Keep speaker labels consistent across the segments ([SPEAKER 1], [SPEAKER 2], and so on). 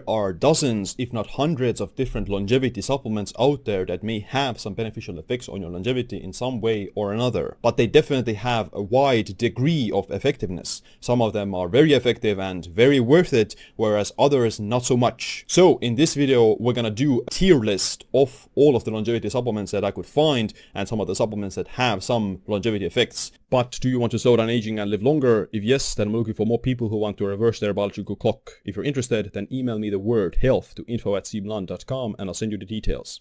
[SPEAKER 1] there are dozens, if not hundreds of different longevity supplements out there that may have some beneficial effects on your longevity in some way or another, but they definitely have a wide degree of effectiveness. Some of them are very effective and very worth it, whereas others not so much. So in this video, we're gonna do a tier list of all of the longevity supplements that I could find and some of the supplements that have some longevity effects. But do you want to slow down aging and live longer? If yes, then I'm looking for more people who want to reverse their biological clock. If you're interested, then email me the word health to info@siebland.com and I'll send you the details.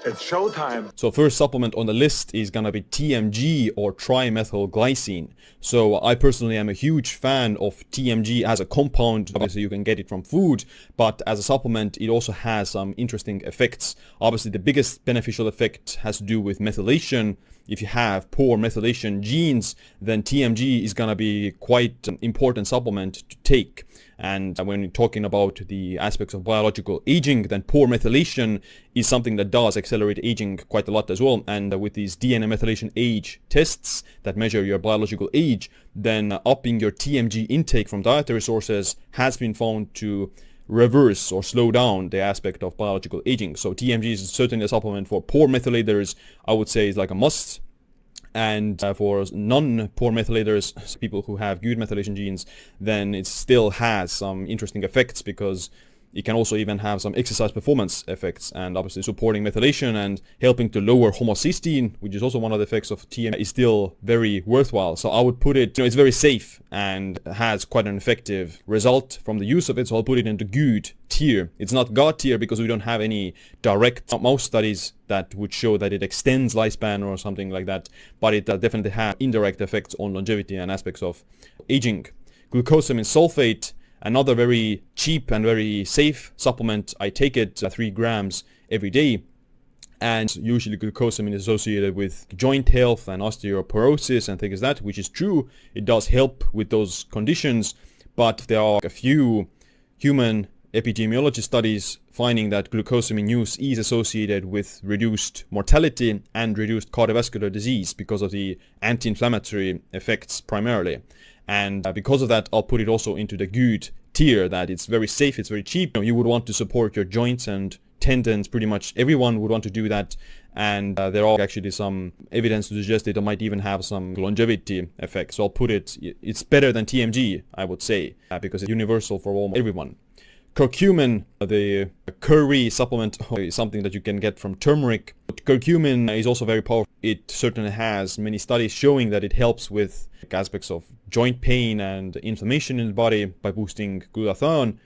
[SPEAKER 2] It's showtime.
[SPEAKER 1] So first supplement on the list is gonna be TMG, or trimethylglycine. So I personally am a huge fan of TMG as a compound. Obviously you can get it from food, but as a supplement it also has some interesting effects. Obviously the biggest beneficial effect has to do with methylation. If you have poor methylation genes, then TMG is gonna be quite an important supplement to take. And when you're talking about the aspects of biological aging, then poor methylation is something that does accelerate aging quite a lot as well. And with these DNA methylation age tests that measure your biological age, then upping your TMG intake from dietary sources has been found to reverse or slow down the aspect of biological aging. So TMG is certainly a supplement for poor methylators. I would say is like a must. And for non-poor methylators, people who have good methylation genes, then it still has some interesting effects because it can also even have some exercise performance effects, and obviously supporting methylation and helping to lower homocysteine, which is also one of the effects of TMG, is still very worthwhile. So I would put it, it's very safe and has quite an effective result from the use of it, so I'll put it into good tier. It's not God tier because we don't have any direct mouse studies that would show that it extends lifespan or something like that, but it definitely has indirect effects on longevity and aspects of aging. Glucosamine sulfate, another very cheap and very safe supplement. I take it 3 grams every day, and usually glucosamine is associated with joint health and osteoporosis and things like that, which is true. It does help with those conditions, but there are a few human epidemiology studies finding that glucosamine use is associated with reduced mortality and reduced cardiovascular disease because of the anti-inflammatory effects primarily. And because of that, I'll put it also into the good tier, that it's very safe, it's very cheap. You would want to support your joints and tendons, pretty much everyone would want to do that. And there are actually some evidence to suggest that it might even have some longevity effects. So I'll put it's better than TMG, I would say, because it's universal for almost everyone. Curcumin, the curry supplement, is something that you can get from turmeric. But curcumin is also very powerful. It certainly has many studies showing that it helps with aspects of joint pain and inflammation in the body by boosting glutathione.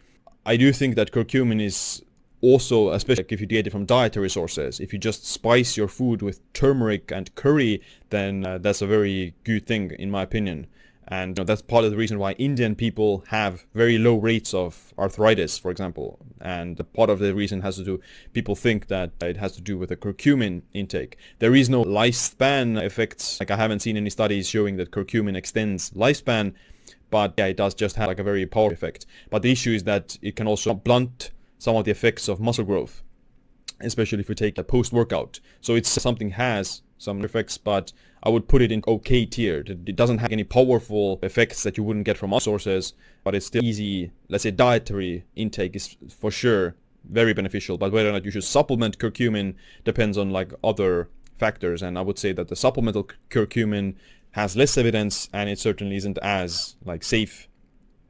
[SPEAKER 1] I do think that curcumin is also, especially if you get it from dietary sources, if you just spice your food with turmeric and curry, then that's a very good thing in my opinion. And that's part of the reason why Indian people have very low rates of arthritis, for example. And part of the reason has to do, people think that it has to do with the curcumin intake. There is no lifespan effects. Like I haven't seen any studies showing that curcumin extends lifespan, but yeah, it does just have like a very powerful effect. But the issue is that it can also blunt some of the effects of muscle growth, especially if you take a post-workout. So it's something has some effects, but I would put it in okay tier. It doesn't have any powerful effects that you wouldn't get from other sources, but it's still easy. Let's say dietary intake is for sure very beneficial, but whether or not you should supplement curcumin depends on like other factors. And I would say that the supplemental curcumin has less evidence, and it certainly isn't as like safe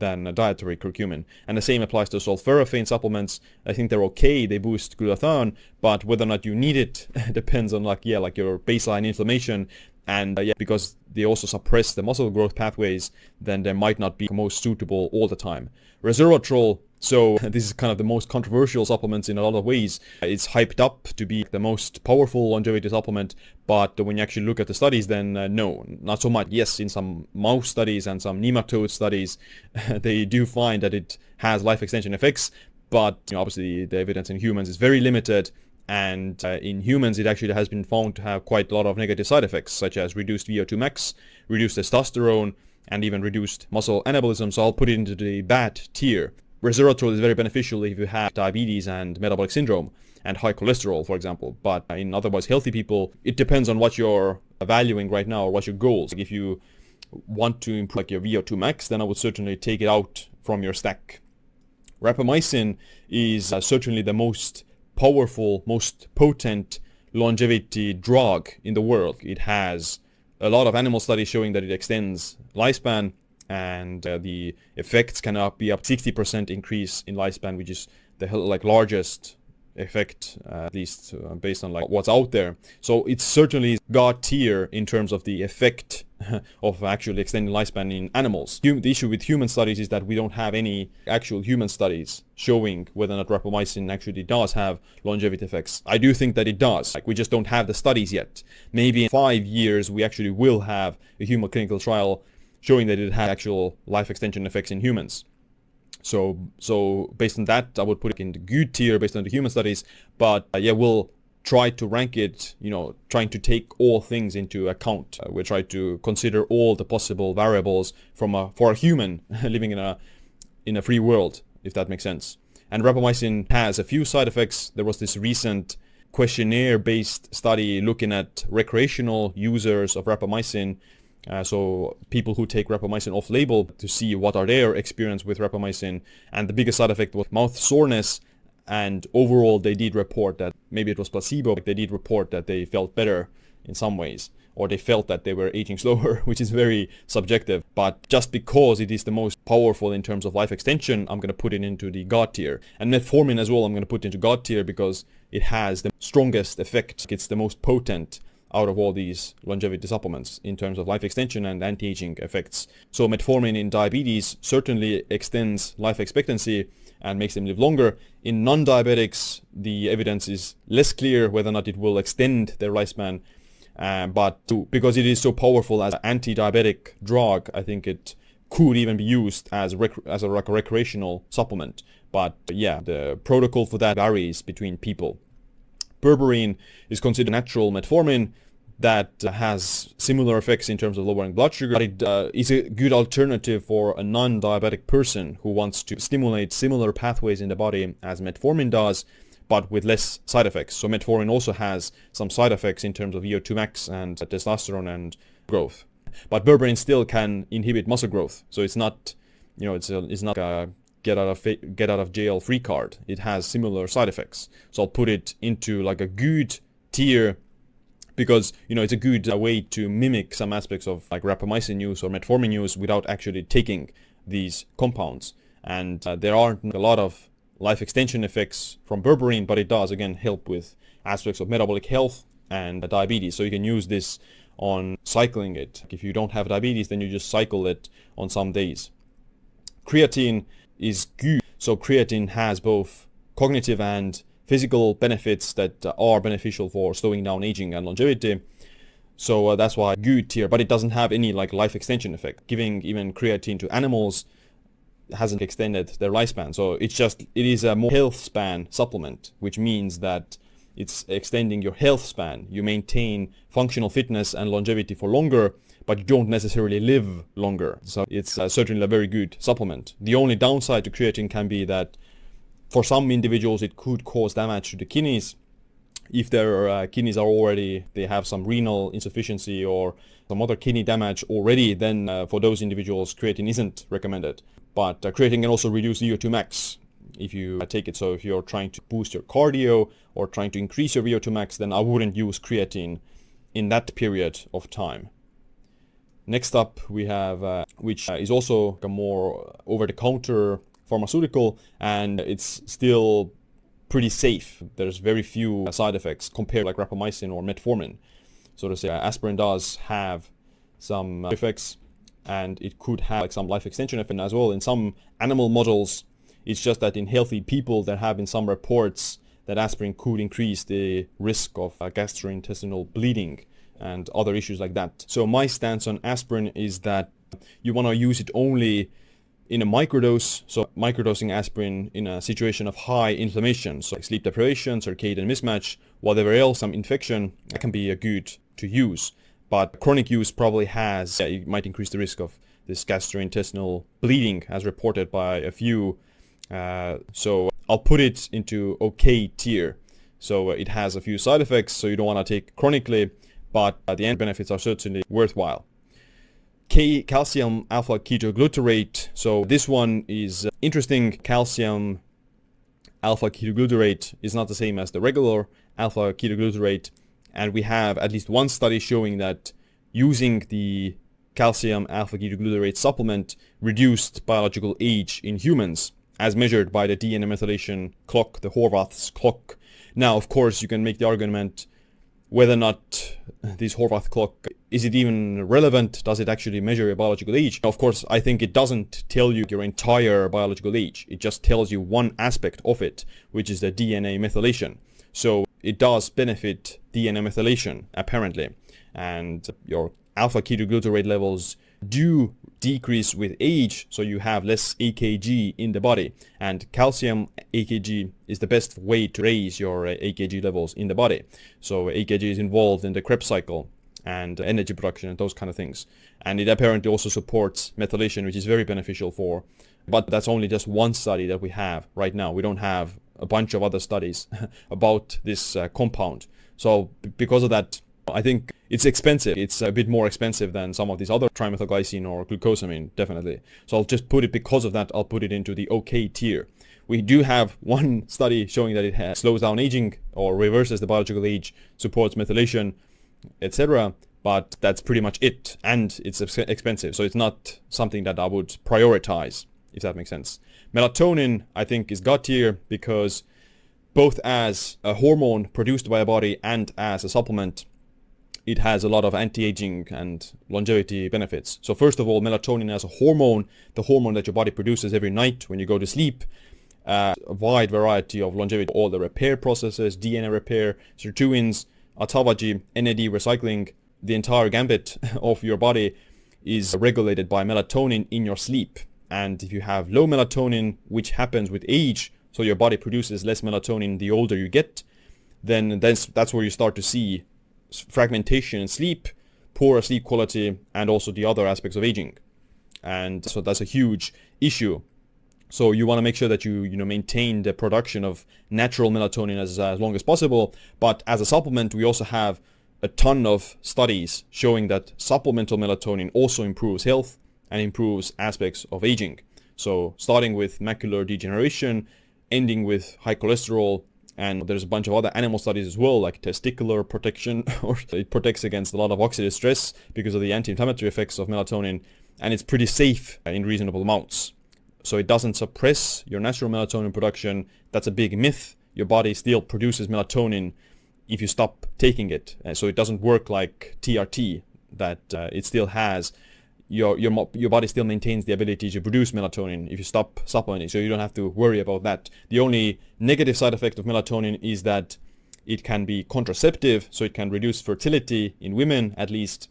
[SPEAKER 1] than a dietary curcumin. And the same applies to sulforaphane supplements. I think they're okay, they boost glutathione, but whether or not you need it depends on like your baseline inflammation. And because they also suppress the muscle growth pathways, then they might not be most suitable all the time. Resveratrol, so this is kind of the most controversial supplements in a lot of ways. It's hyped up to be the most powerful longevity supplement, but when you actually look at the studies, then no, not so much. Yes, in some mouse studies and some nematode studies, they do find that it has life extension effects, but obviously the evidence in humans is very limited. And in humans, it actually has been found to have quite a lot of negative side effects, such as reduced VO2 max, reduced testosterone, and even reduced muscle anabolism. So I'll put it into the bad tier. Resveratrol is very beneficial if you have diabetes and metabolic syndrome and high cholesterol, for example. But in otherwise healthy people, it depends on what you're valuing right now or what your goals. Like if you want to improve like your VO2 max, then I would certainly take it out from your stack. Rapamycin is certainly the most powerful, most potent longevity drug in the world. It has a lot of animal studies showing that it extends lifespan, and the effects can be up 60% increase in lifespan, which is the largest effect, at least based on what's out there. So it's certainly God tier in terms of the effect of actually extending lifespan in animals. The issue with human studies is that we don't have any actual human studies showing whether or not rapamycin actually does have longevity effects. I do think that it does. We just don't have the studies yet. Maybe in 5 years we actually will have a human clinical trial showing that it has actual life extension effects in humans. So based on that, I would put it in the good tier based on the human studies. But we'll try to rank it, trying to take all things into account. We try to consider all the possible variables for a human living in a free world, if that makes sense. And rapamycin has a few side effects. There was this recent questionnaire-based study looking at recreational users of rapamycin. So people who take rapamycin off-label to see what are their experience with rapamycin, and the biggest side effect was mouth soreness. And overall, they did report that maybe it was placebo, but they did report that they felt better in some ways, or they felt that they were aging slower, which is very subjective. But just because it is the most powerful in terms of life extension, I'm going to put it into the God tier. And metformin as well, I'm going to put into God tier because it has the strongest effect. It's the most potent out of all these longevity supplements in terms of life extension and anti-aging effects. So metformin in diabetes certainly extends life expectancy and makes them live longer. In non-diabetics, the evidence is less clear whether or not it will extend their lifespan, but because it is so powerful as an anti-diabetic drug, I think it could even be used as a recreational supplement. But the protocol for that varies between people. Berberine is considered natural metformin that has similar effects in terms of lowering blood sugar, but it is a good alternative for a non-diabetic person who wants to stimulate similar pathways in the body as metformin does, but with less side effects. So metformin also has some side effects in terms of VO2 max and testosterone and growth. But berberine still can inhibit muscle growth, so it's not, it's not a get out of jail free card. It has similar side effects. So I'll put it into a good tier because it's a good way to mimic some aspects of rapamycin use or metformin use without actually taking these compounds. And there aren't a lot of life extension effects from berberine, but it does again help with aspects of metabolic health and diabetes. So you can use this on cycling it. If you don't have diabetes, then you just cycle it on some days. Creatine is good. So creatine has both cognitive and physical benefits that are beneficial for slowing down aging and longevity. So that's why good tier, but it doesn't have any life extension effect. Giving even creatine to animals hasn't extended their lifespan. So it is a more health span supplement, which means that it's extending your health span. You maintain functional fitness and longevity for longer, but you don't necessarily live longer. So it's certainly a very good supplement. The only downside to creatine can be that for some individuals it could cause damage to the kidneys. If their kidneys they have some renal insufficiency or some other kidney damage already, then for those individuals creatine isn't recommended. But creatine can also reduce VO2 max if you take it. So if you're trying to boost your cardio or trying to increase your VO2 max, then I wouldn't use creatine in that period of time. Next up we have, which is also a more over-the-counter pharmaceutical, and it's still pretty safe. There's very few side effects compared to rapamycin or metformin. So to say, aspirin does have some effects, and it could have some life extension effect as well in some animal models. It's just that in healthy people there have been some reports that aspirin could increase the risk of gastrointestinal bleeding and other issues like that. So my stance on aspirin is that you want to use it only in a microdose. So microdosing aspirin in a situation of high inflammation, so sleep deprivation, circadian mismatch, whatever else, some infection, that can be good to use. But chronic use probably it might increase the risk of this gastrointestinal bleeding as reported by a few. So I'll put it into okay tier. So it has a few side effects, so you don't want to take chronically, but the end benefits are certainly worthwhile. calcium alpha ketoglutarate. So this one is interesting. Calcium alpha ketoglutarate is not the same as the regular alpha ketoglutarate, and we have at least one study showing that using the calcium alpha ketoglutarate supplement reduced biological age in humans as measured by the DNA methylation clock, the Horvath's clock. Now, of course, you can make the argument whether or not this Horvath clock, is it even relevant? Does it actually measure your biological age? Of course, I think it doesn't tell you your entire biological age. It just tells you one aspect of it, which is the DNA methylation. So it does benefit DNA methylation, apparently. And your alpha ketoglutarate levels do decrease with age, so you have less AKG in the body, and calcium AKG is the best way to raise your AKG levels in the body. So AKG is involved in the Krebs cycle and energy production and those kind of things, and it apparently also supports methylation, which is very beneficial for, but that's only just one study that we have right now. We don't have a bunch of other studies about this compound. So because of that, I think it's expensive. It's a bit more expensive than some of these other trimethylglycine or glucosamine, definitely. So I'll just put it, because of that, I'll put it into the okay tier. We do have one study showing that it slows down aging or reverses the biological age, supports methylation, etc. But that's pretty much it, and it's expensive. So it's not something that I would prioritize, if that makes sense. Melatonin, I think, is God tier because both as a hormone produced by a body and as a supplement, it has a lot of anti-aging and longevity benefits. So first of all, melatonin as a hormone, the hormone that your body produces every night when you go to sleep, a wide variety of longevity, all the repair processes, DNA repair, sirtuins, autophagy, NAD recycling, the entire gambit of your body is regulated by melatonin in your sleep. And if you have low melatonin, which happens with age, so your body produces less melatonin the older you get, then that's where you start to see fragmentation in sleep, poorer sleep quality, and also the other aspects of aging. And so that's a huge issue. So you want to make sure that you maintain the production of natural melatonin as long as possible. But as a supplement, we also have a ton of studies showing that supplemental melatonin also improves health and improves aspects of aging. So starting with macular degeneration, ending with high cholesterol, and there's a bunch of other animal studies as well, like testicular protection, or it protects against a lot of oxidative stress because of the anti-inflammatory effects of melatonin, and it's pretty safe in reasonable amounts. So it doesn't suppress your natural melatonin production. That's a big myth. Your body still produces melatonin if you stop taking it. So it doesn't work like TRT, that it still has, your body still maintains the ability to produce melatonin if you stop supplementing, so you don't have to worry about that. The only negative side effect of melatonin is that it can be contraceptive, so it can reduce fertility in women at least,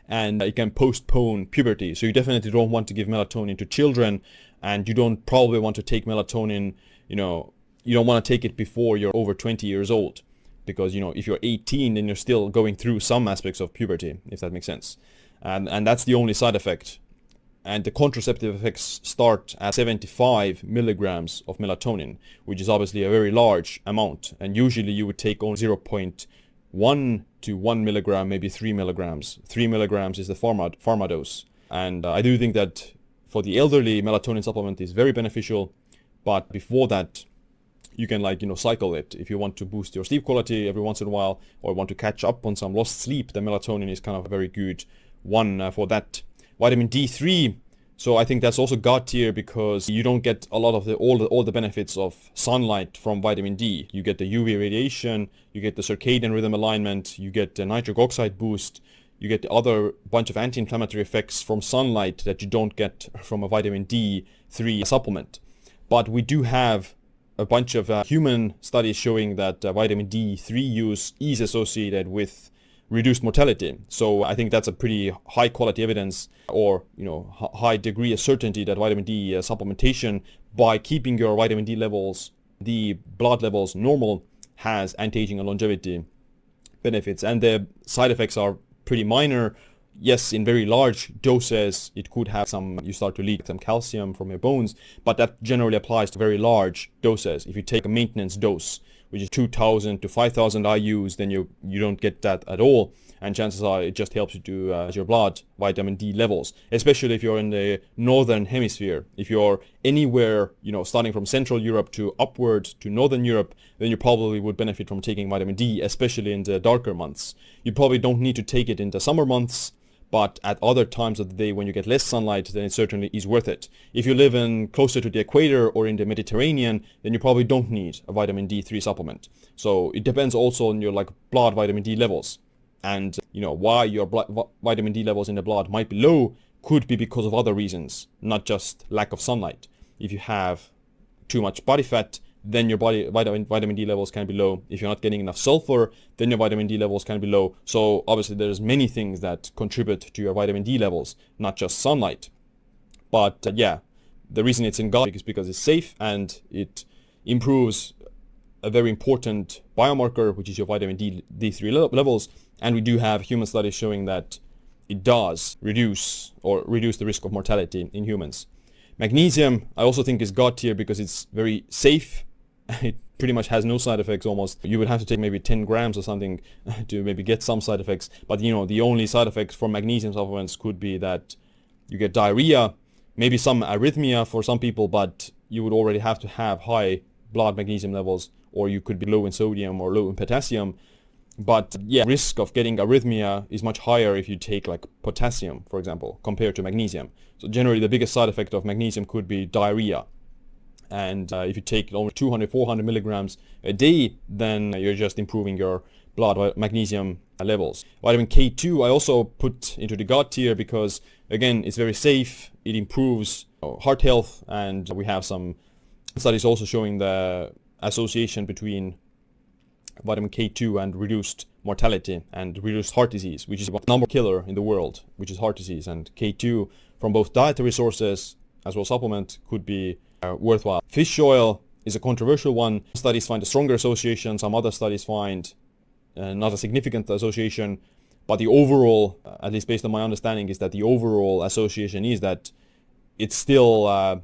[SPEAKER 1] and it can postpone puberty. So you definitely don't want to give melatonin to children, and you don't probably want to take melatonin, you don't want to take it before you're over 20 years old, because if you're 18, then you're still going through some aspects of puberty, if that makes sense. And that's the only side effect. And the contraceptive effects start at 75 milligrams of melatonin, which is obviously a very large amount. And usually you would take only 0.1 to 1 milligram, maybe 3 milligrams. 3 milligrams is the pharma dose. And I do think that for the elderly, melatonin supplement is very beneficial. But before that, you can cycle it. If you want to boost your sleep quality every once in a while, or want to catch up on some lost sleep, then melatonin is kind of a very good one for that. Vitamin D3, so I think that's also God tier because you don't get a lot of all the benefits of sunlight from vitamin D. You get the UV radiation, you get the circadian rhythm alignment, you get the nitric oxide boost, you get the other bunch of anti-inflammatory effects from sunlight that you don't get from a vitamin D3 supplement. But we do have a bunch of human studies showing that vitamin D3 use is associated with reduced mortality. So I think that's a pretty high quality evidence, or high degree of certainty that vitamin D supplementation, by keeping your vitamin D levels, the blood levels normal, has anti-aging and longevity benefits. And the side effects are pretty minor. Yes, in very large doses it could have you start to leak some calcium from your bones, but that generally applies to very large doses. If you take a maintenance dose, which is 2000 to 5000 IUs, then you don't get that at all. And chances are it just helps you to your blood vitamin D levels, especially if you're in the northern hemisphere. If you're anywhere, starting from Central Europe to upward to Northern Europe, then you probably would benefit from taking vitamin D, especially in the darker months. You probably don't need to take it in the summer months, but at other times of the day when you get less sunlight, then it certainly is worth it. If you live in closer to the equator or in the Mediterranean, then you probably don't need a vitamin D3 supplement. So it depends also on your blood vitamin D levels. And why your vitamin D levels in the blood might be low could be because of other reasons, not just lack of sunlight. If you have too much body fat, then your vitamin D levels can be low. If you're not getting enough sulfur, then your vitamin D levels can be low. So obviously there's many things that contribute to your vitamin D levels, not just sunlight. But the reason it's in garlic is because it's safe and it improves a very important biomarker, which is your vitamin D3 levels. And we do have human studies showing that it does reduce the risk of mortality in humans. Magnesium, I also think, is God tier because it's very safe. It pretty much has no side effects almost. You would have to take maybe 10 grams or something to maybe get some side effects. But the only side effects from magnesium supplements could be that you get diarrhea, maybe some arrhythmia for some people, but you would already have to have high blood magnesium levels, or you could be low in sodium or low in potassium. But risk of getting arrhythmia is much higher if you take potassium, for example, compared to magnesium. So generally the biggest side effect of magnesium could be diarrhea. And if you take over 200, 400 milligrams a day, then you're just improving your blood magnesium levels. Vitamin K2 I also put into the God tier because, again, it's very safe. It improves heart health, and we have some studies also showing the association between vitamin K2 and reduced mortality and reduced heart disease, which is the number killer in the world, which is heart disease. And K2 from both dietary sources as well as supplement could be worthwhile. Fish oil is a controversial one. Some studies find a stronger association, some other studies find not a significant association, but the overall, at least based on my understanding, is that the overall association is that it's still more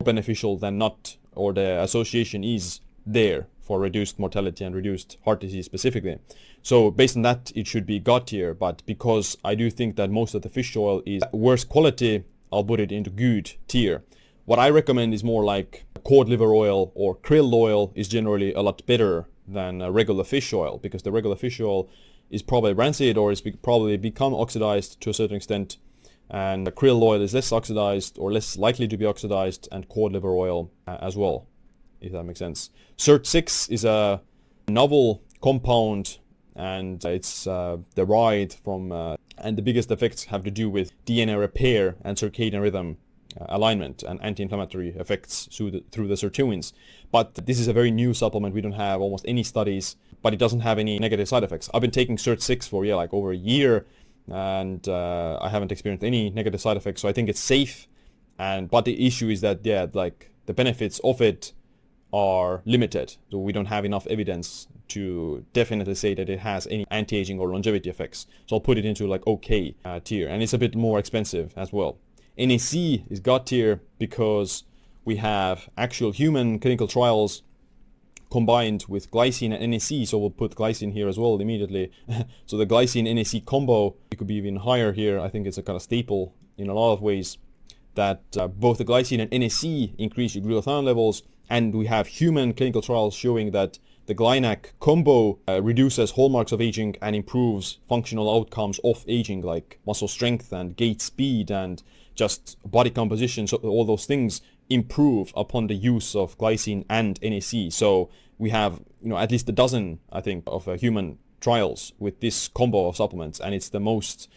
[SPEAKER 1] beneficial than not, or the association is there for reduced mortality and reduced heart disease specifically. So based on that, it should be God tier, but because I do think that most of the fish oil is worse quality, I'll put it into good tier. What I recommend is more like cod liver oil or krill oil is generally a lot better than regular fish oil, because the regular fish oil is probably rancid or is probably become oxidized to a certain extent, and the krill oil is less oxidized or less likely to be oxidized, and cod liver oil as well, if that makes sense. CERT6 is a novel compound, and it's derived from, and the biggest effects have to do with DNA repair and circadian rhythm alignment and anti-inflammatory effects through the sirtuins. But this is a very new supplement. We don't have almost any studies, but it doesn't have any negative side effects. I've been taking CERT6 for over a year, and I haven't experienced any negative side effects, so I think it's safe. But the issue is that the benefits of it are limited, so we don't have enough evidence to definitely say that it has any anti-aging or longevity effects. So I'll put it into okay tier, and it's a bit more expensive as well. NAC is God tier because we have actual human clinical trials combined with glycine and NAC, so we'll put glycine here as well immediately. So the glycine NAC combo, it could be even higher here. I think it's a kind of staple in a lot of ways, that both the glycine and NAC increase your glutathione levels, and we have human clinical trials showing that the GlyNAC combo reduces hallmarks of aging and improves functional outcomes of aging, like muscle strength and gait speed and just body composition. So all those things improve upon the use of glycine and NAC. So we have at least a dozen, I think, of human trials with this combo of supplements, and it's the most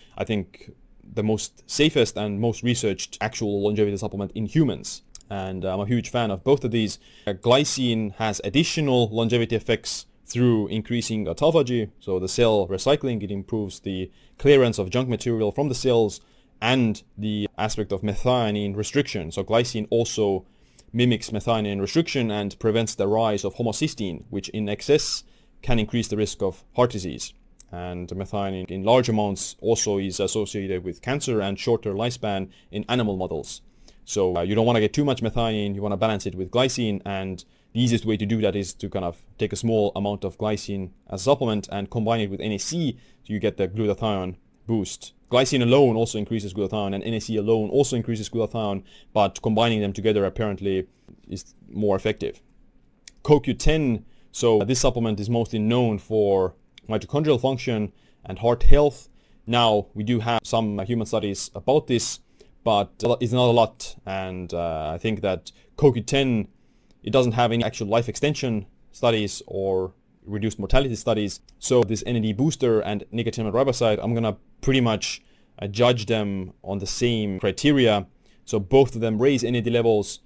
[SPEAKER 1] safest and most researched actual longevity supplement in humans. And I'm a huge fan of both of these. Glycine has additional longevity effects through increasing autophagy, so the cell recycling. It improves the clearance of junk material from the cells, and the aspect of methionine restriction. So glycine also mimics methionine restriction and prevents the rise of homocysteine, which in excess can increase the risk of heart disease. And methionine in large amounts also is associated with cancer and shorter lifespan in animal models. So you don't want to get too much methionine, you want to balance it with glycine, and The easiest way to do that is to kind of take a small amount of glycine as a supplement and combine it with NAC, so you get the glutathione boost. Glycine alone also increases glutathione, and NAC alone also increases glutathione, but combining them together apparently is more effective. CoQ10, so this supplement is mostly known for mitochondrial function and heart health. Now, we do have some human studies about this, but it's not a lot, and I think that CoQ10, it doesn't have any actual life extension studies or reduced mortality studies. So this NAD booster and nicotinamide riboside, I'm gonna pretty much judge them on the same criteria. So both of them raise NAD levels.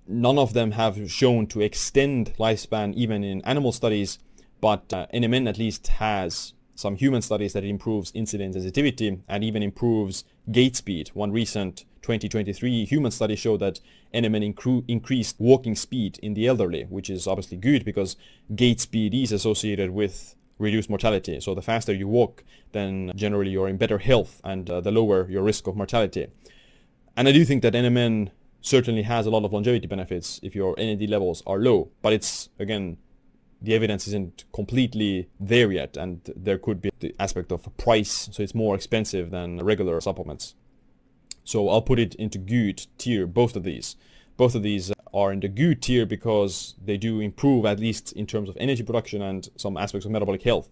[SPEAKER 1] None of them have shown to extend lifespan even in animal studies, but NMN at least has some human studies that it improves insulin sensitivity and even improves gait speed. One recent 2023 human study showed that NMN increased walking speed in the elderly, which is obviously good because gait speed is associated with reduced mortality. So the faster you walk, then generally you're in better health, and the lower your risk of mortality. And I do think that NMN certainly has a lot of longevity benefits if your NAD levels are low, but it's, again, the evidence isn't completely there yet, and there could be the aspect of price, so it's more expensive than regular supplements. So I'll put it into good tier, both of these. Both of these are in the good tier because they do improve, at least in terms of energy production and some aspects of metabolic health.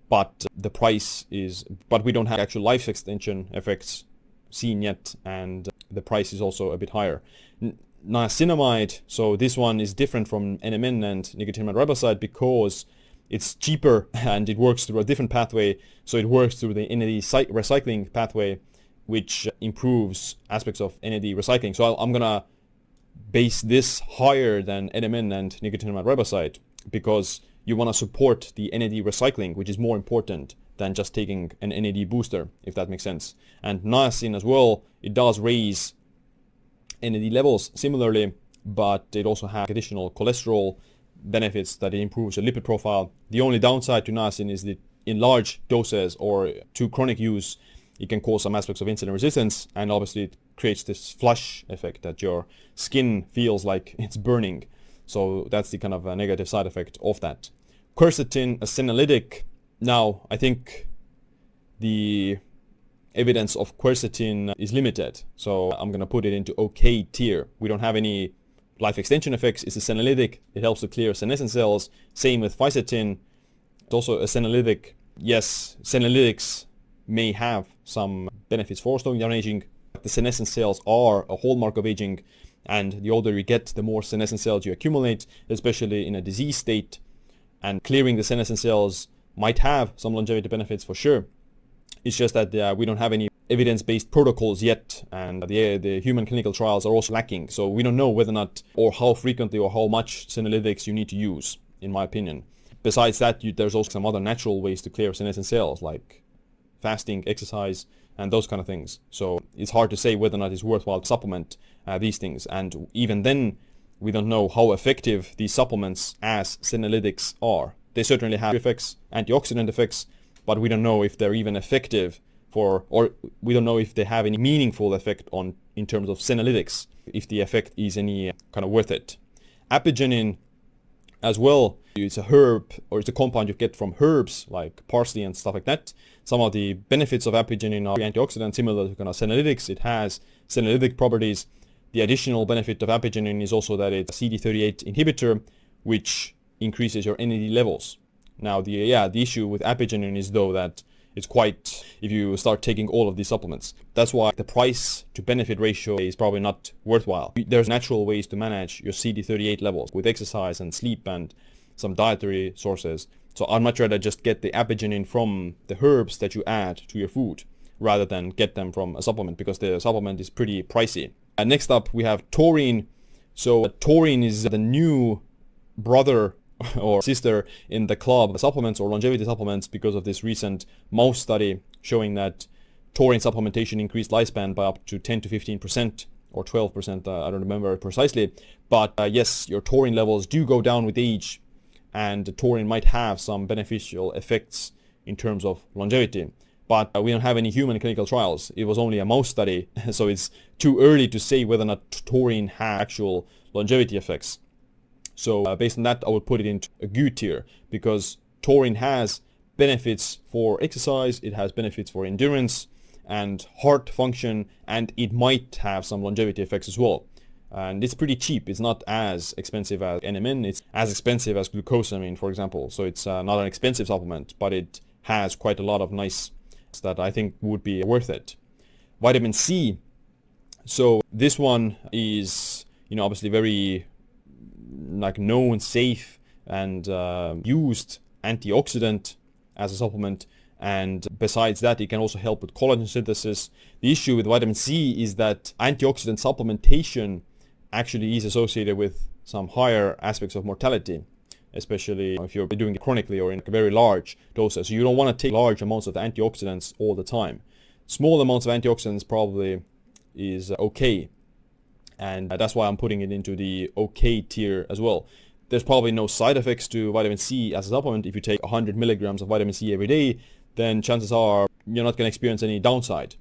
[SPEAKER 1] But the price is, but we don't have actual life extension effects seen yet, and the price is also a bit higher. Niacinamide, so this one is different from NMN and nicotinamide riboside because it's cheaper and it works through a different pathway. So it works through the NAD recycling pathway, which improves aspects of NAD recycling. So I'm gonna base this higher than NMN and nicotinamide riboside because you want to support the NAD recycling, which is more important than just taking an NAD booster, if that makes sense. And niacin as well, it does raise NAD levels similarly, but it also has additional cholesterol benefits that it improves your lipid profile. The only downside to niacin is that in large doses or to chronic use, it can cause some aspects of insulin resistance, and obviously it creates this flush effect that your skin feels like it's burning. So that's the kind of a negative side effect of that. Quercetin, a senolytic. Now, I think the evidence of quercetin is limited, so I'm going to put it into okay tier. We don't have any life extension effects. It's a senolytic. It helps to clear senescent cells. Same with fisetin. It's also a senolytic. Yes, senolytics may have some benefits for slowing down aging. The senescent cells are a hallmark of aging, and the older you get, the more senescent cells you accumulate, especially in a disease state. And clearing the senescent cells might have some longevity benefits for sure. It's just that we don't have any evidence-based protocols yet, and the human clinical trials are also lacking. So we don't know whether or not, or how frequently or how much senolytics you need to use, in my opinion. Besides that, there's also some other natural ways to clear senescent cells, like fasting, exercise, and those kind of things. So it's hard to say whether or not it's worthwhile to supplement these things. And even then, we don't know how effective these supplements as senolytics are. They certainly have effects, antioxidant effects, but we don't know if they're even effective or we don't know if they have any meaningful effect in terms of senolytics, if the effect is any kind of worth it. Apigenin as well, it's a herb, or it's a compound you get from herbs like parsley and stuff like that. Some of the benefits of apigenin are antioxidant, similar to kind of senolytics. It has senolytic properties. The additional benefit of apigenin is also that it's a CD38 inhibitor, which increases your NAD levels. Now, the issue with apigenin is though that it's quite, if you start taking all of these supplements. That's why the price to benefit ratio is probably not worthwhile. There's natural ways to manage your CD38 levels with exercise and sleep and some dietary sources. So I'd much rather just get the apigenin from the herbs that you add to your food rather than get them from a supplement, because the supplement is pretty pricey. And next up we have taurine. So taurine is the new brother or sister in the club of supplements or longevity supplements because of this recent mouse study showing that taurine supplementation increased lifespan by up to 10 to 15% or 12%, I don't remember precisely. But yes, your taurine levels do go down with age, and taurine might have some beneficial effects in terms of longevity. But we don't have any human clinical trials. It was only a mouse study, so it's too early to say whether or not taurine has actual longevity effects. So based on that, I would put it into a good tier, because taurine has benefits for exercise, it has benefits for endurance and heart function, and it might have some longevity effects as well. And it's pretty cheap. It's not as expensive as NMN. It's as expensive as glucosamine, for example. So it's not an expensive supplement, but it has quite a lot of nice that I think would be worth it. Vitamin C. So this one is, obviously very known, safe, and used antioxidant as a supplement. And besides that, it can also help with collagen synthesis. The issue with vitamin C is that antioxidant supplementation actually is associated with some higher aspects of mortality, especially if you're doing it chronically or in very large doses. So you don't want to take large amounts of antioxidants all the time. Small amounts of antioxidants probably is okay, and that's why I'm putting it into the okay tier as well. There's probably no side effects to vitamin C as a supplement. If you take 100 milligrams of vitamin C every day, then chances are you're not going to experience any downside.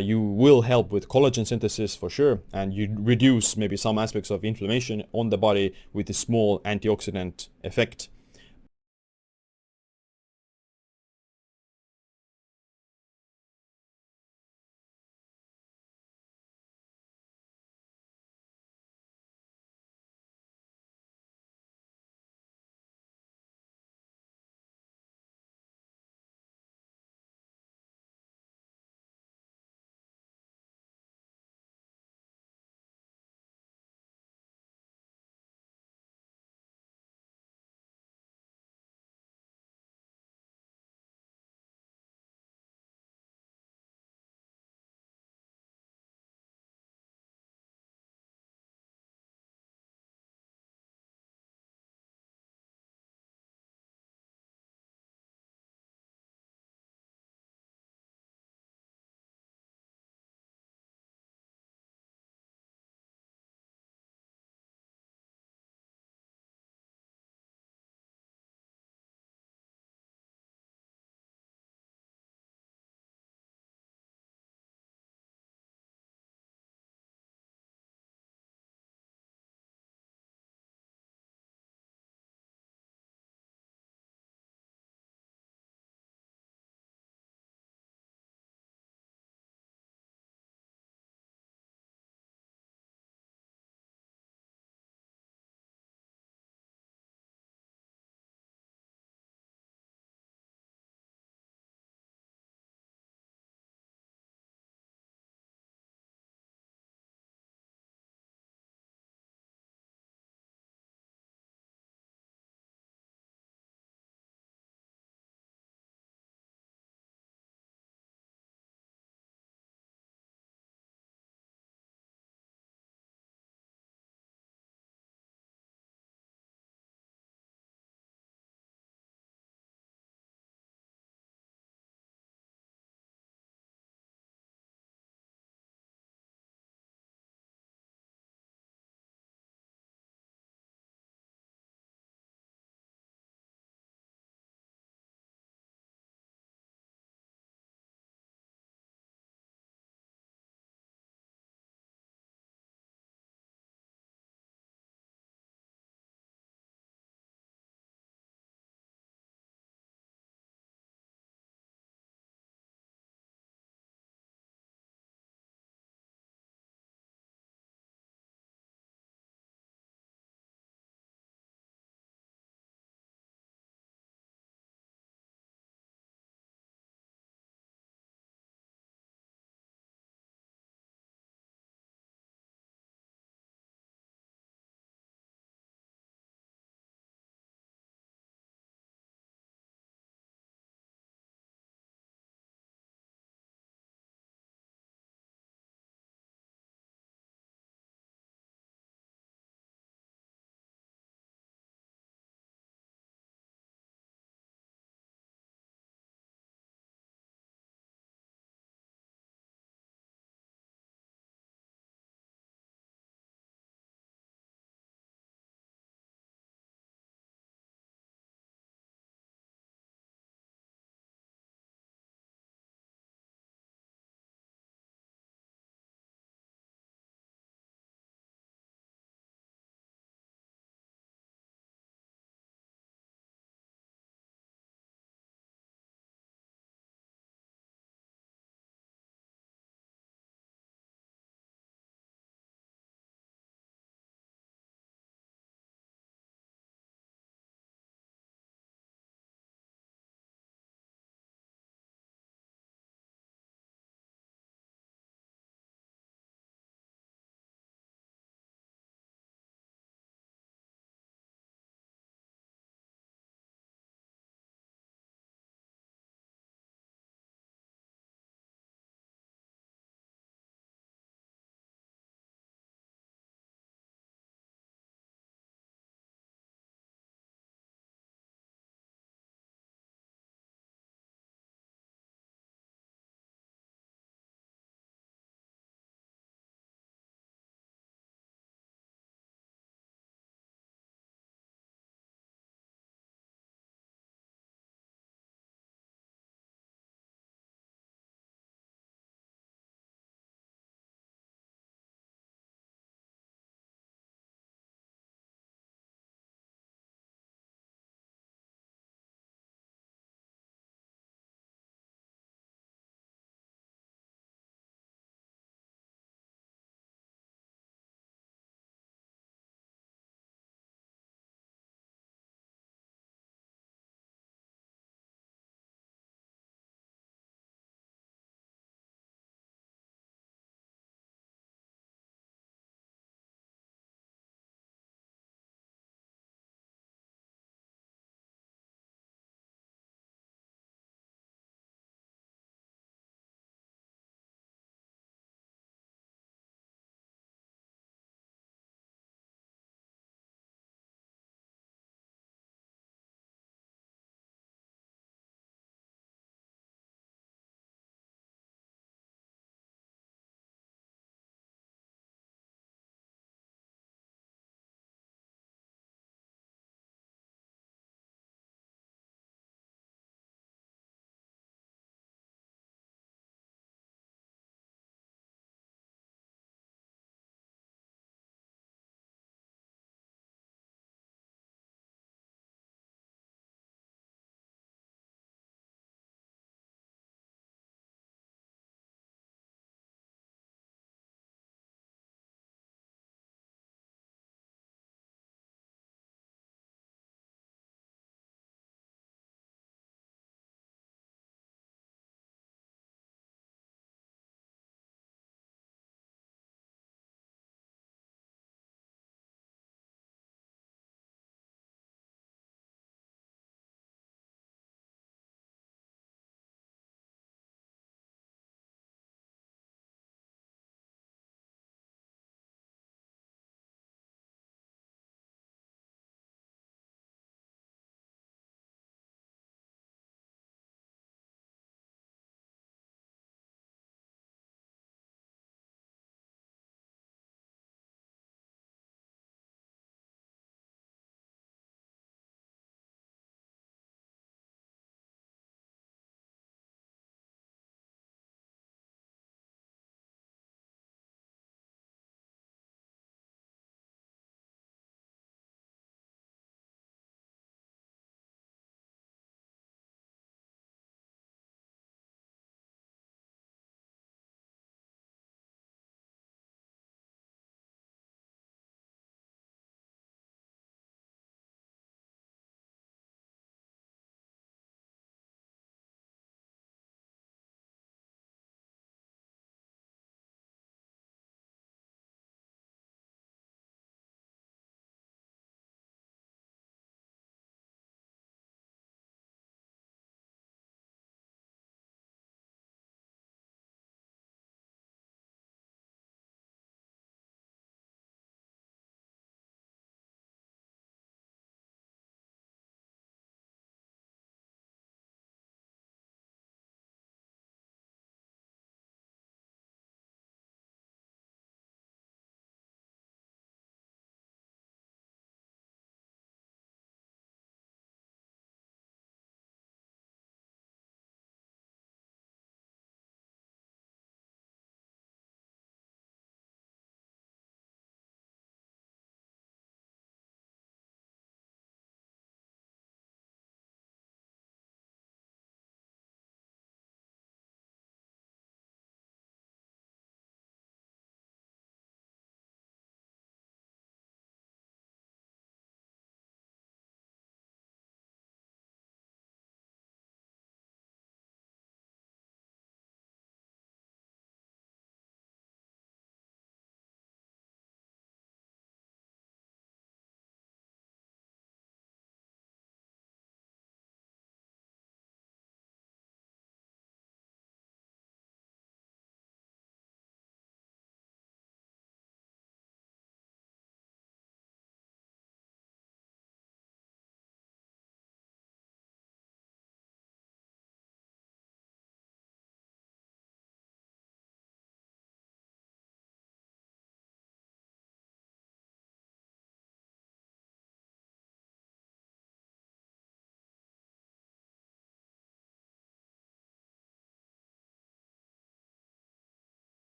[SPEAKER 1] You will help with collagen synthesis for sure, and you reduce maybe some aspects of inflammation on the body with a small antioxidant effect.